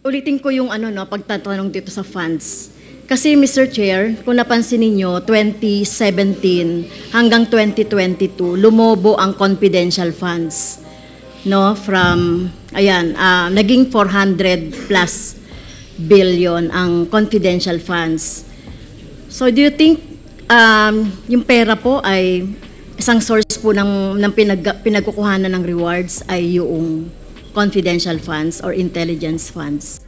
ulitin ko yung pagtatanong dito sa funds. Kasi Mr. Chair, kung napansin ninyo, 2017 hanggang 2022, lumobo ang confidential funds. No, from, naging 400 plus billion ang confidential funds. So do you think yung pera po ay isang source po ng pinagkukuhanan ng rewards ay yung confidential funds or intelligence funds?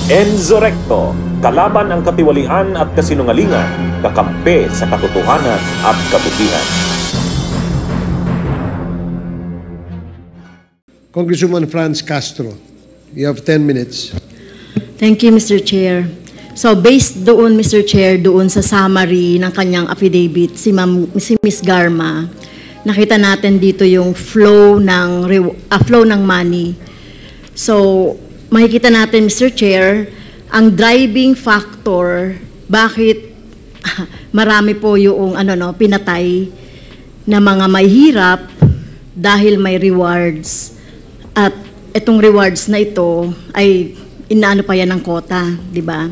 Enzo Recto, kalaban ang katiwalian at kasinungalingan, kakampi sa katotohanan at kabutihan. Congresswoman Franz Castro, you have 10 minutes. Thank you, Mr. Chair. So based doon, Mr. Chair, doon sa summary ng kanyang affidavit, si Ms. Garma, nakita natin dito yung flow ng money. So makikita natin, Mr. Chair, ang driving factor bakit marami po yung pinatay na mga may hirap dahil may rewards. At itong rewards na ito ay inaano pa yan ng kota, di ba?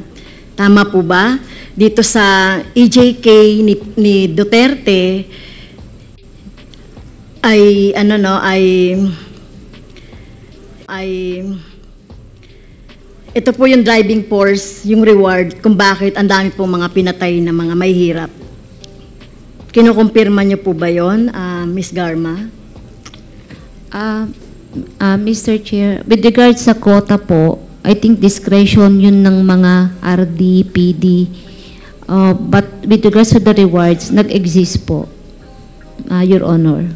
Tama po ba? Dito sa EJK ni Duterte ay ito po yung driving force, yung reward, kung bakit ang dami pong mga pinatay na mga may hirap. Kinukumpirma niyo po ba yun, Ms. Garma? Mr. Chair, with regards sa quota po, I think discretion yun ng mga RD, PD. But with regards to the rewards, nag-exist po, Your Honor.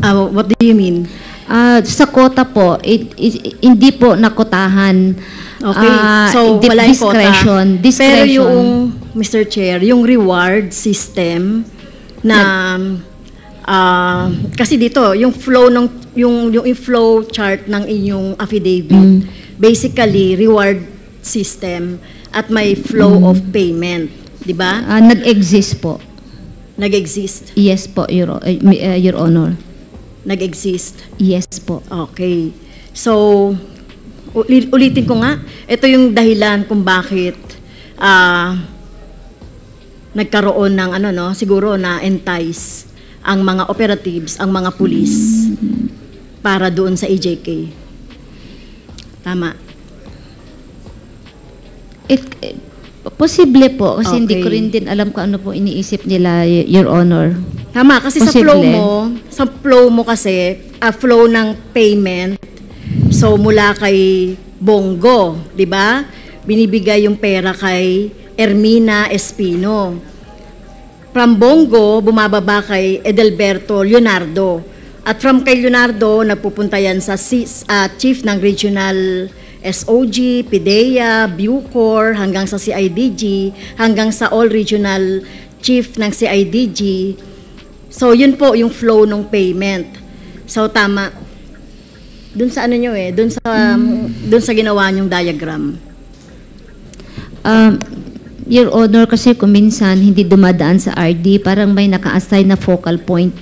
What do you mean? Sa quota po, hindi po nakotahan. Okay, so wala yung discretion. Quota. Pero yung, Mr. Chair, yung reward system na, kasi dito, yung flow yung flow chart ng inyong affidavit, basically, reward system at may flow of payment. Di ba? Nag-exist po. Nag-exist? Yes po, Your Honor. Nag-exist? Yes po. Okay. So, ulitin ko nga, ito yung dahilan kung bakit nagkaroon ng siguro na entice ang mga operatives, ang mga pulis para doon sa EJK. Tama. Posible po, kasi hindi ko rin din alam kung ano po iniisip nila, Your Honor. Tama, kasi Posible. sa flow mo kasi, flow ng payment, so mula kay Bongo, di ba? Binibigay yung pera kay Ermina Espino. From Bongo, bumababa kay Edelberto Leonardo. At from kay Leonardo, nagpupunta yan sa chief ng regional SOG, PIDEA, Bucor, hanggang sa CIDG, hanggang sa all regional chief ng CIDG. So, yun po yung flow ng payment. So, tama. Dun sa dun sa ginawa niyong diagram. Your Honor, kasi kung minsan hindi dumadaan sa RD, parang may naka-assign na focal point.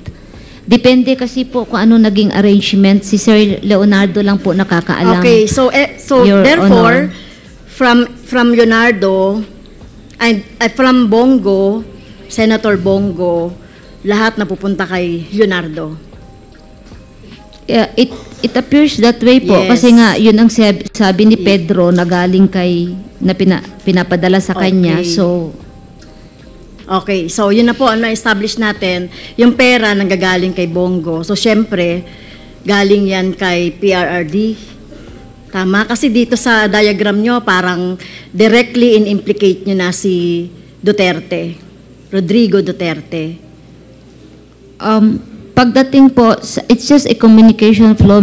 Depende kasi po kung ano naging arrangement. Si Sir Leonardo lang po nakakaalam. Okay, so therefore, from Leonardo, and from Bongo, Senator Bongo, lahat napupunta kay Leonardo. Yeah, it appears that way po. Yes. Kasi nga, yun ang sabi ni Pedro na galing na pinapadala sa kanya. So, okay, so yun na po ang na-establish natin, yung pera nanggagaling kay Bongo. So syempre, galing yan kay PRRD. Tama? Kasi dito sa diagram nyo, parang directly in-implicate nyo na si Duterte, Rodrigo Duterte. Pagdating po, it's just a communication flow,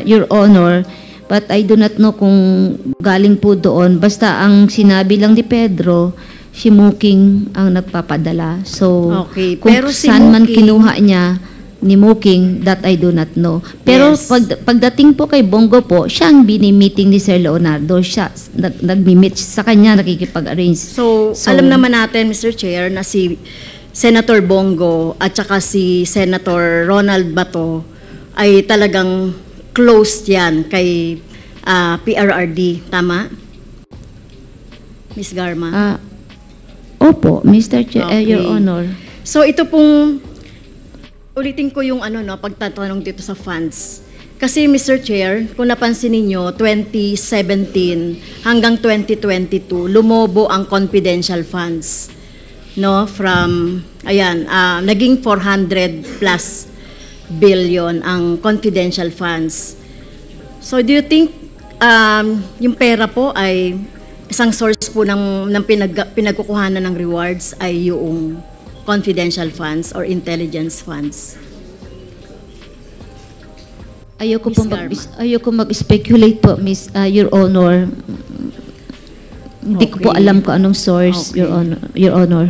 Your Honor, but I do not know kung galing po doon. Basta ang sinabi lang ni Pedro, si Muking ang nagpapadala. So, okay. Kung pero si saan man Muking, kinuha niya ni Muking, that I do not know. Pero yes, pagdating po kay Bongo po, siya ang bini-meeting ni Sir Leonardo. Siya nag-meet sa kanya, nakikipag-arrange. So, alam naman natin, Mr. Chair, na si Senator Bongo at saka si Senator Ronald Bato ay talagang closed yan kay PRRD. Tama? Ms. Garma? Opo, Mr. Chair, Okay. Your Honor. So ito pong, ulitin ko yung pagtatanong dito sa funds. Kasi Mr. Chair, kung napansin ninyo, 2017 hanggang 2022, lumobo ang confidential funds. No, from, naging 400 plus billion ang confidential funds. So do you think yung pera po ay isang source po ng pinagkukuhanan ng rewards ay yung confidential funds or intelligence funds? Ayoko mag-speculate po, Your Honor. Hindi ko po Okay. alam kung anong source, Okay. Your Honor.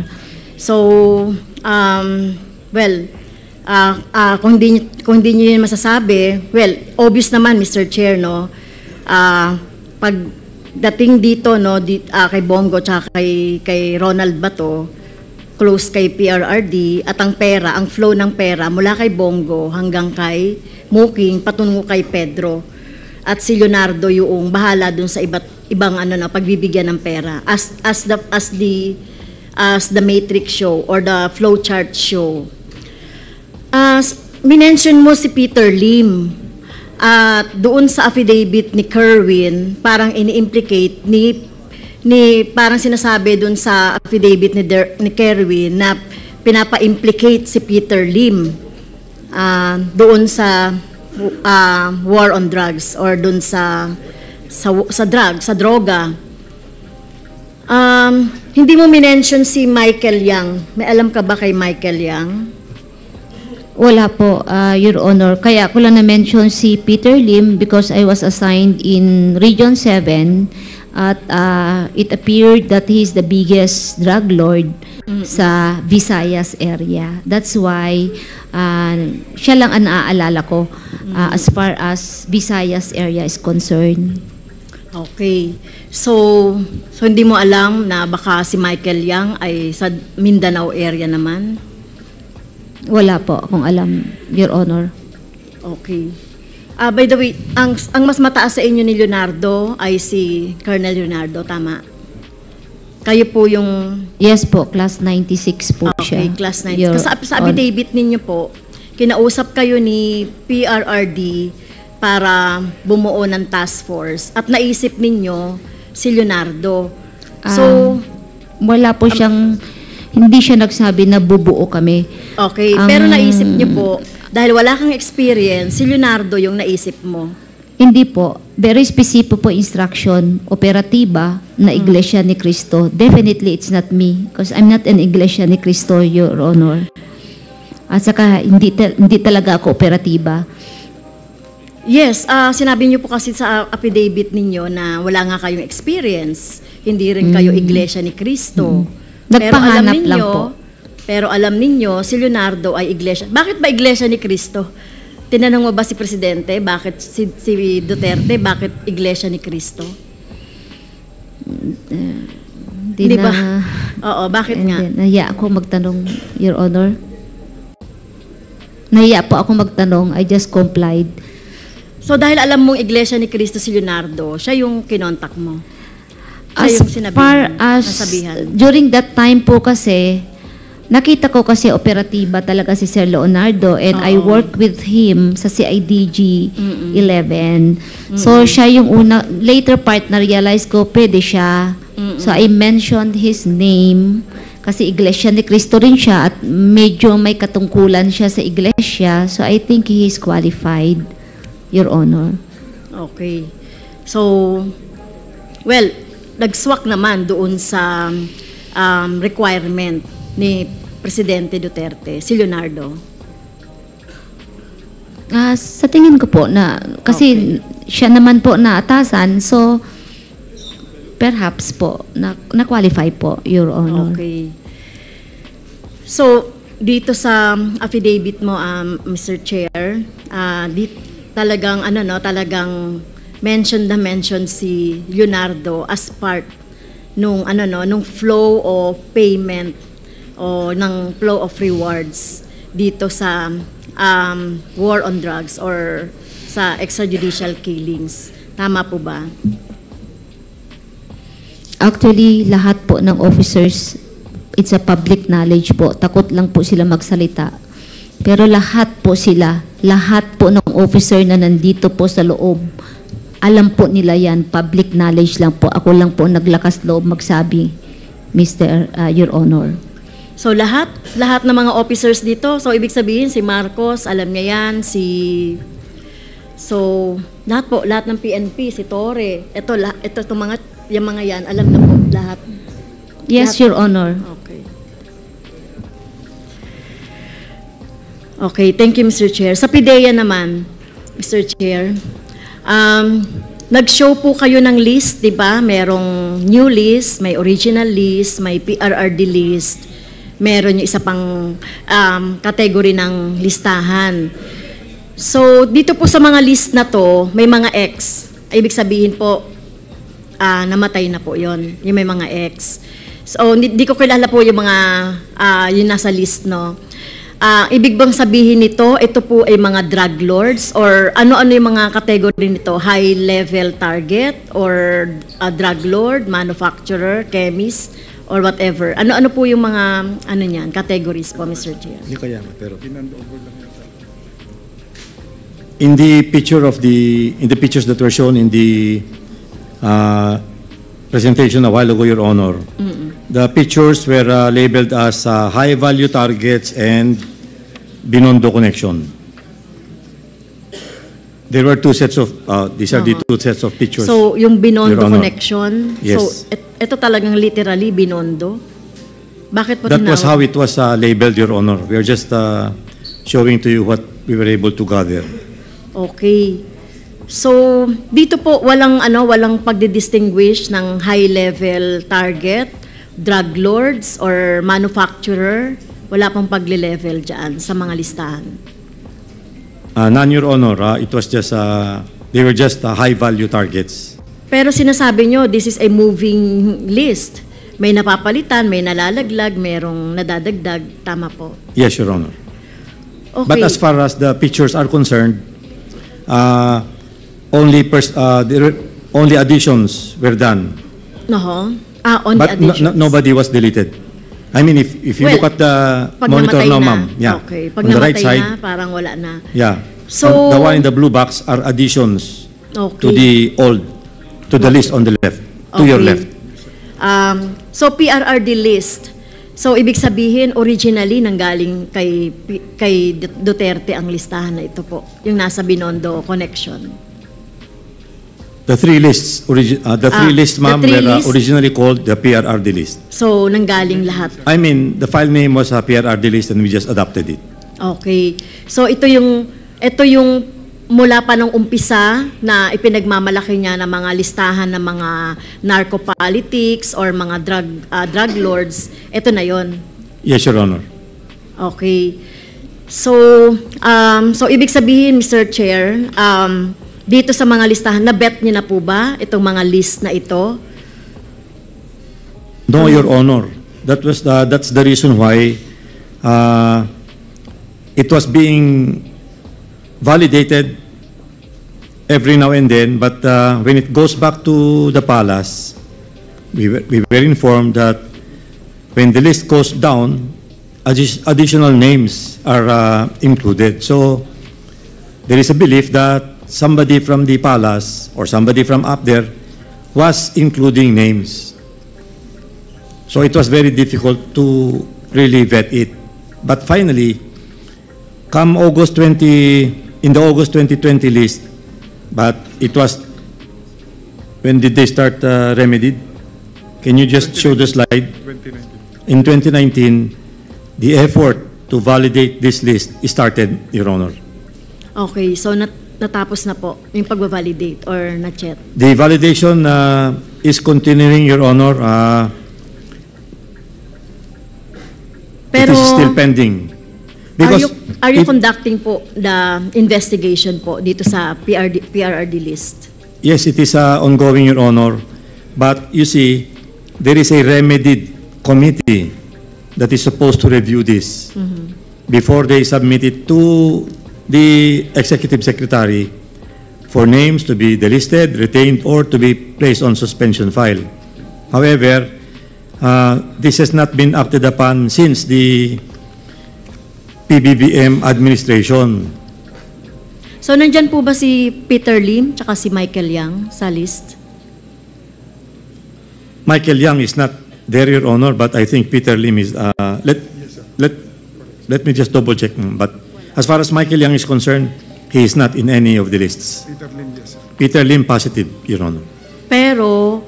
So, kung hindi niyo yun masasabi, obvious naman, Mr. Chair, no, pagdating dito, no, kay Bongo tsaka kay Ronald Bato, close kay PRRD, at ang pera, ang flow ng pera mula kay Bongo hanggang kay Muking patungo kay Pedro. At si Leonardo yung bahala dun sa ibang pagbibigyan ng pera. As the matrix show or the flow chart show. Minention mo si Peter Lim. At doon sa affidavit ni Kerwin, parang ini-implicate parang sinasabi doon sa affidavit ni Kerwin na pinapa-implicate si Peter Lim doon sa war on drugs or doon sa droga. Hindi mo minention si Michael Yang. May alam ka ba kay Michael Yang? Wala po, Your Honor. Kaya ko lang na-mention si Peter Lim because I was assigned in Region 7 at it appeared that he is the biggest drug lord sa Visayas area. That's why siya lang ang naaalala ko as far as Visayas area is concerned. Okay. So hindi mo alam na baka si Michael Yang ay sa Mindanao area naman? Wala po akong alam, Your Honor. Okay. By the way, ang mas mataas sa inyo ni Leonardo ay si Colonel Leonardo, tama? Kayo po yung... Yes po, class 96 po siya. Okay, class 96. Kasi sa affidavit ninyo po, kinausap kayo ni PRRD para bumuo ng task force at naisip ninyo si Leonardo. So, wala po siyang, hindi siya nagsabi na bubuo kami. okay, pero naisip niyo po, dahil wala kang experience, si Leonardo yung naisip mo. Hindi po. Very specific po instruction, operatiba na Iglesia ni Cristo. Definitely it's not me because I'm not an Iglesia ni Cristo, Your Honor. At saka hindi talaga ako operatiba. Yes, sinabi niyo po kasi sa affidavit ninyo na wala nga kayong experience. Hindi rin kayo Iglesia ni Cristo. Nagpahanap lang po. Pero alam ninyo, si Leonardo ay Iglesia. Bakit ba Iglesia ni Cristo? Tinanong mo ba si Presidente? Bakit si Duterte? Bakit Iglesia ni Cristo? Di ba? Oo, bakit nga? Nahiya ako magtanong, Your Honor. Nahiya po ako magtanong. I just complied. So dahil alam mong Iglesia ni Cristo si Leonardo, siya yung kinontak mo? Siya As yung sinabi far mo, as, nasabihan? during that time po kasi, nakita ko kasi operatiba talaga si Sir Leonardo and I worked with him sa CIDG 11. So siya yung una, later part na realize ko pwede siya. So I mentioned his name kasi Iglesia ni Cristo rin siya at medyo may katungkulan siya sa Iglesia. So I think he is qualified, Your Honor. Okay. So, well, nagswak naman doon sa requirement ni Presidente Duterte, si Leonardo. Sa tingin ko po na, kasi siya naman po na atasan, so perhaps po, na-qualify po, Your Honor. Okay. So, dito sa affidavit mo, Mr. Chair, talagang talagang mention si Leonardo as part nung flow of payment o ng flow of rewards dito sa war on drugs or sa extrajudicial killings. Tama po ba? Actually, lahat po ng officers, it's a public knowledge po. Takot lang po sila magsalita. Pero lahat po ng officer na nandito po sa loob, alam po nila yan, public knowledge lang po. Ako lang po naglakas loob magsabi, Your Honor. So lahat ng mga officers dito, so ibig sabihin si Marcos, alam niya yan, so lahat ng PNP, si Torre, yung mga yan, alam na po lahat. Yes, Lahat. Your Honor. Okay. Okay, thank you, Mr. Chair. Sa PIDEA naman, Mr. Chair, nag-show po kayo ng list, di ba? Merong new list, may original list, may PRRD list, meron yung isa pang category ng listahan. So, dito po sa mga list na to, may mga X. Ibig sabihin po, namatay na po yon, yung may mga X. So, di ko kilala po yung mga, yung nasa list, no? Ibig bang sabihin nito, ito po ay mga drug lords or ano-ano yung mga category nito? High-level target or drug lord, manufacturer, chemist, or whatever? Ano-ano po yung mga niyan, categories po, Mr. Chair? Hindi kaya, pero in the pictures that were shown in the presentation a while ago, Your Honor, the pictures were labeled as high-value targets and Binondo connection. There were two sets of, these are the two sets of pictures. So, yung Binondo Your Honor. connection, Yes. so ito talagang literally Binondo? Bakit po That was how tinawag? it was labeled, Your Honor. We are just showing to you what we were able to gather. Okay. So, dito po walang pagdi-distinguish ng high-level target, drug lords, or manufacturer. Wala pong pagle-level dyan sa mga listahan. None, Your Honor. It was just, they were just high-value targets. Pero sinasabi nyo, this is a moving list. May napapalitan, may nalalaglag, merong nadadagdag. Tama po. Yes, Your Honor. Okay. But as far as the pictures are concerned, only additions were done. No. On But the additions. nobody was deleted. I mean, if you Well, look at the Pag monitor namatay now, na. ma'am, yeah, Okay. Pag on the right namatay side, na, parang wala na. yeah. So- The one in the blue box are additions to Okay. the list on the left, to your Okay. left. So PRRD list. So ibig sabihin originally nanggaling kay Duterte ang listahan na ito po, yung nasa Binondo connection. The three lists, ma'am, the three were lists? originally called the PRRD list. So nanggaling lahat. I mean, the file name was PRRD list and we just adopted it. Okay. So ito yung mula pa nung umpisa na ipinagmamalaki niya ng mga listahan ng mga narco-politics or mga drug lords. Ito na yon. Yes, Your Honor. Okay. So ibig sabihin, Mr. Chair, dito sa mga listahan, na-bet niyo na po ba itong mga list na ito? No, Your Honor. That's the reason why it was being validated every now and then, but when it goes back to the palace, we were informed that when the list goes down, additional names are included. So there is a belief that somebody from the palace or somebody from up there was including names. So it was very difficult to really vet it. But finally, come in the August 2020 list, but it was, when did they start remedied? Can you just show the slide? 2019. In 2019, the effort to validate this list started, Your Honor. Okay, so natapos na po yung pag-validate or na-check? The validation is continuing, Your Honor. Pero, it is still pending. are you conducting po the investigation po dito sa PRRD list? Yes, it is ongoing, Your Honor. But you see, there is a remedied committee that is supposed to review this. before they submit it to the Executive Secretary for names to be delisted, retained, or to be placed on suspension file. However, this has not been acted upon since the PBBM administration. So, nandyan po ba si Peter Lim tsaka si Michael Yang sa list? Michael Yang is not there, Your Honor, but I think Peter Lim is, let me just double check. But as far as Michael Yang is concerned, he is not in any of the lists. Peter Lim, yes, sir. Peter Lim, positive, Your Honor. Pero,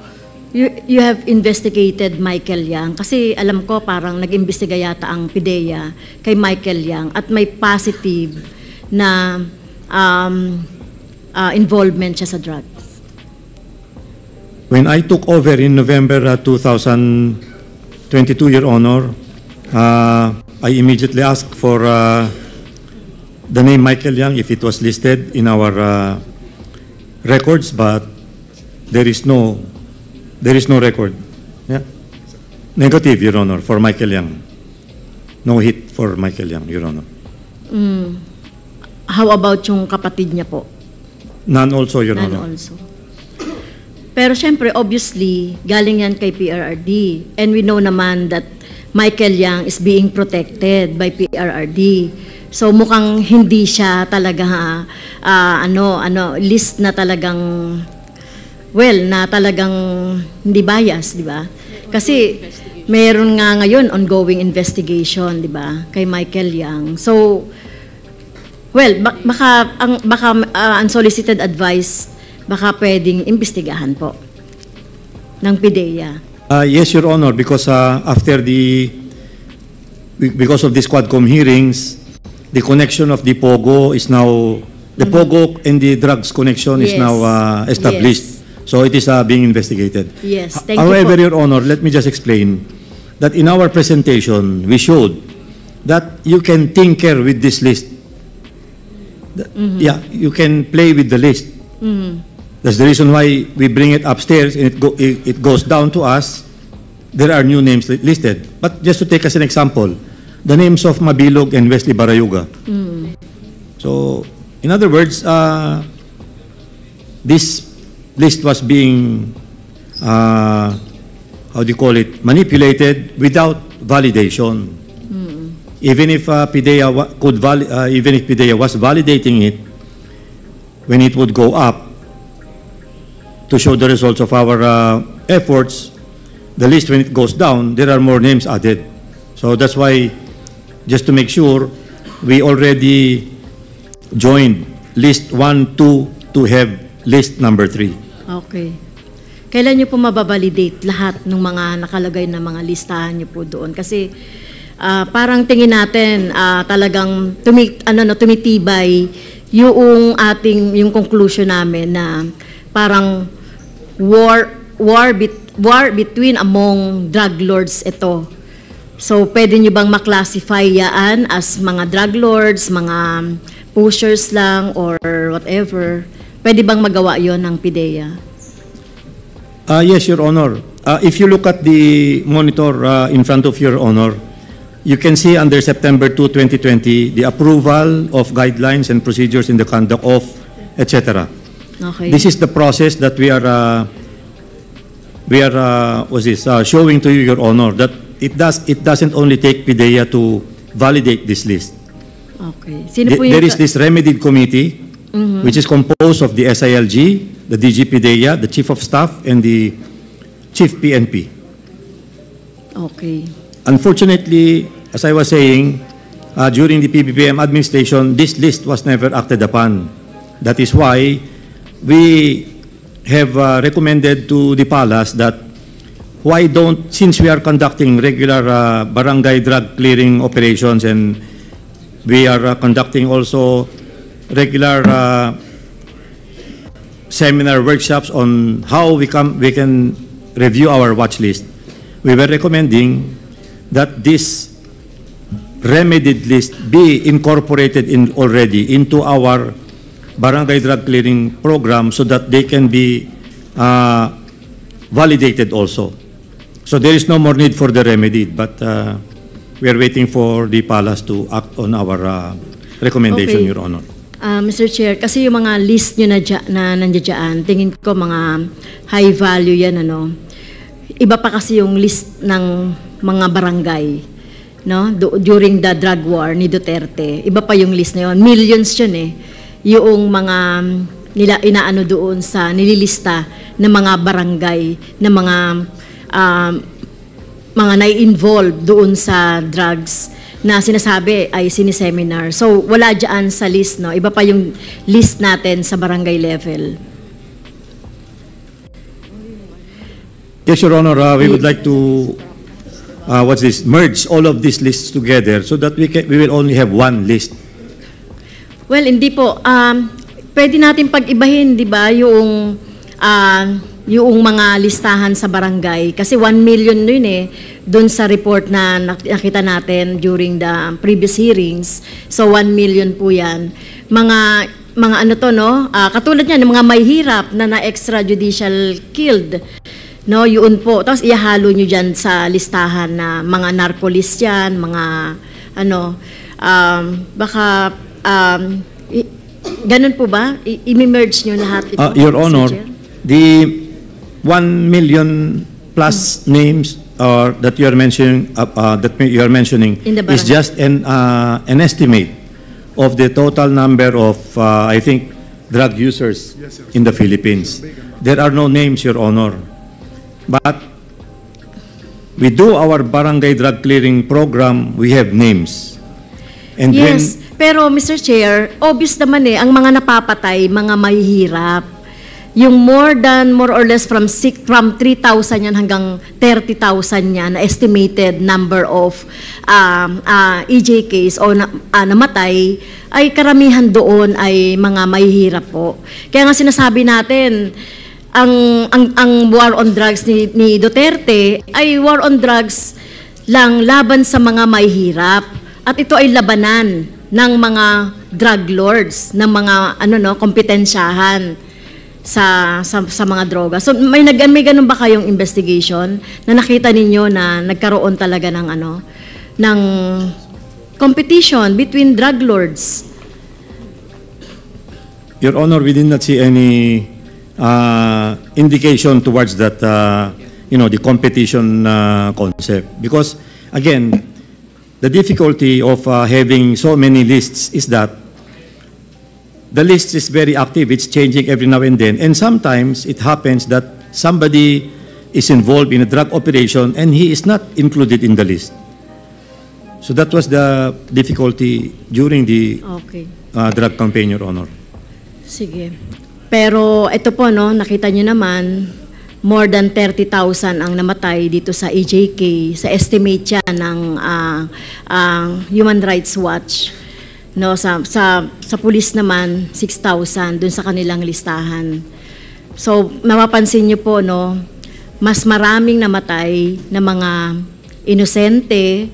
you have investigated Michael Yang. Kasi alam ko parang nag-imbestiga yata ang PIDEA kay Michael Yang at may positive na involvement siya sa drugs. When I took over in November 2022, Your Honor, I immediately asked for the name Michael Yang if it was listed in our records, but there is no record. Yeah. Negative, Your Honor, for Michael Yang. No hit for Michael Yang, Your Honor. How about yung kapatid niya po? None also, Your None Honor. also. Pero syempre, obviously, galing yan kay PRRD. And we know naman that Michael Yang is being protected by PRRD. So mukhang hindi siya talaga, list na talagang, na talagang hindi bias, di ba? Kasi meron nga ngayon ongoing investigation, di ba, kay Michael Yang. So, baka unsolicited advice, baka pwedeng imbestigahan po ng PIDEA. Yes, Your Honor, because because of these Quadcom hearings, the connection of the POGO is now, the POGO and the drugs connection is Yes. now established. So it is being investigated. Yes, thank However, you po. Your Honor, let me just explain that in our presentation, we showed that you can tinker with this list. Yeah, you can play with the list. That's the reason why we bring it upstairs and it goes down to us. There are new names listed. But just to take as an example, the names of Mabilog and Wesley Barayuga. So, in other words, this list was being, how do you call it, manipulated without validation. Even if PIDEA even if PIDEA was validating it, when it would go up to show the results of our efforts, the list when it goes down, there are more names added. So that's why, just to make sure, we already joined list 1, 2 to have list number 3. Okay. Kailan niyo po mababalidate lahat ng mga nakalagay na mga listahan niyo po doon? Kasi parang tingin natin talagang tumitibay yung yung conclusion namin na parang war between among drug lords ito. So pwede niyo bang maklasify yan as mga drug lords, mga pushers lang or whatever? Pwede bang magawa yon ng PIDEA? Yes, Your Honor. If you look at the monitor in front of Your Honor, you can see under September 2, 2020, the approval of guidelines and procedures in the conduct of, etc. Okay. This is the process that we are showing to you, Your Honor, that it doesn't only take PIDEA to validate this list. Okay. Sino po There is this remedied committee, which is composed of the SILG, the DG PIDEA, the Chief of Staff, and the Chief PNP. Okay. Unfortunately, as I was saying, during the PBBM administration, this list was never acted upon. That is why we have recommended to the palace that since we are conducting regular barangay drug clearing operations and we are conducting also regular seminar workshops on how we can review our watch list, we were recommending that this remedied list be incorporated already into our barangay drug clearing program so that they can be validated also. So there is no more need for the remedy, but we are waiting for the palace to act on our recommendation, Okay. Your Honor. Mr. Chair, kasi yung mga list nyo na nandiyan, tingin ko mga high value yan, ano. Iba pa kasi yung list ng mga barangay, no? During the drug war ni Duterte. Iba pa yung list na yun. Millions yun eh. Yung mga inaano doon sa nililista ng mga barangay, ng mga nai-involve doon sa drugs na sinasabi ay siniseminar. So, wala dyan sa list, no? Iba pa yung list natin sa barangay level. Yes, Your Honor, we would like to, merge all of these lists together so that we will only have one list. Well, hindi po. Pwede natin pag-ibahin, di ba, yung mga listahan sa barangay. Kasi 1 million yun eh, doon sa report na nakita natin during the previous hearings. So, 1 million po yan. Mga ano to, no? Katulad yan, mga may hirap na extrajudicial killed. No, yun po. Tapos ihalo nyo dyan sa listahan na mga narcolist yan, mga ano, baka ganun po ba? I-merge nyo lahat ito? Your Mr. Honor, Chair? the 1 million plus names that you are mentioning, In the is barangay. just an estimate of the total number of, I think, drug users in the Philippines. There are no names, Your Honor. But we do our barangay drug clearing program, we have names. And Yes, pero Mr. Chair, obvious naman eh, ang mga napapatay, mga mahihirap. Yung more or less from 3,000 yan hanggang 30,000 yan na estimated number of EJKs o namatay, ay karamihan doon ay mga mahihirap po. Kaya nga sinasabi natin, ang war on drugs ni Duterte ay war on drugs lang laban sa mga mahihirap. At ito ay labanan ng mga drug lords, ng mga kompetensyahan sa mga droga. So may ganun ba kayong investigation na nakita ninyo na nagkaroon talaga ng ng competition between drug lords? Your Honor, we did not see any indication towards that, the competition concept. Because, again, the difficulty of having so many lists is that the list is very active. It's changing every now and then. And sometimes it happens that somebody is involved in a drug operation and he is not included in the list. So that was the difficulty during the Okay. drug campaign, Your Honor. Sige. Pero ito po, no, nakita nyo naman, more than 30,000 ang namatay dito sa EJK, sa estimate siya ng Human Rights Watch. No, sa pulis naman, 6,000 dun sa kanilang listahan. So, mapapansin nyo po, no, mas maraming namatay na mga inosente,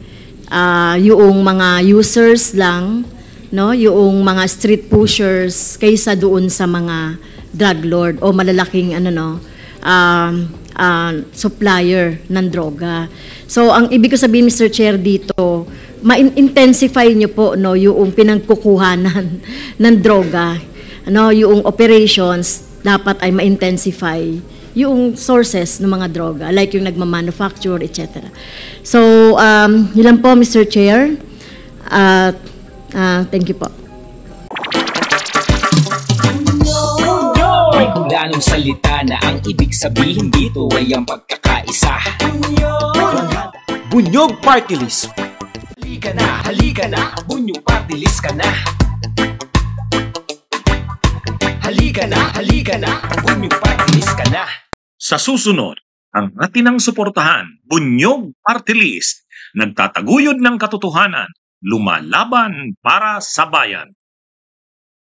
yung mga users lang, no, yung mga street pushers kaysa doon sa mga drug lord o malalaking supplier ng droga. So ang ibig ko sabihin, Mr. Chair, dito ma-intensify niyo po, no, yung pinagkukuhanan ng droga, yung operations dapat ay ma-intensify yung sources ng mga droga, like yung nagmamanufacture, etc. So, yun lang po, Mr. Chair. Thank you po. May kulanong salita na ang ibig sabihin dito ay ang pagkakaisa. Bunyog Party List. Halika na, Bunyog Party List ka na. Halika na, Bunyog Party List ka na. Sa susunod, ang atinang suportahan, Bunyog Party List, nagtataguyod ng katotohanan, lumalaban para sa bayan.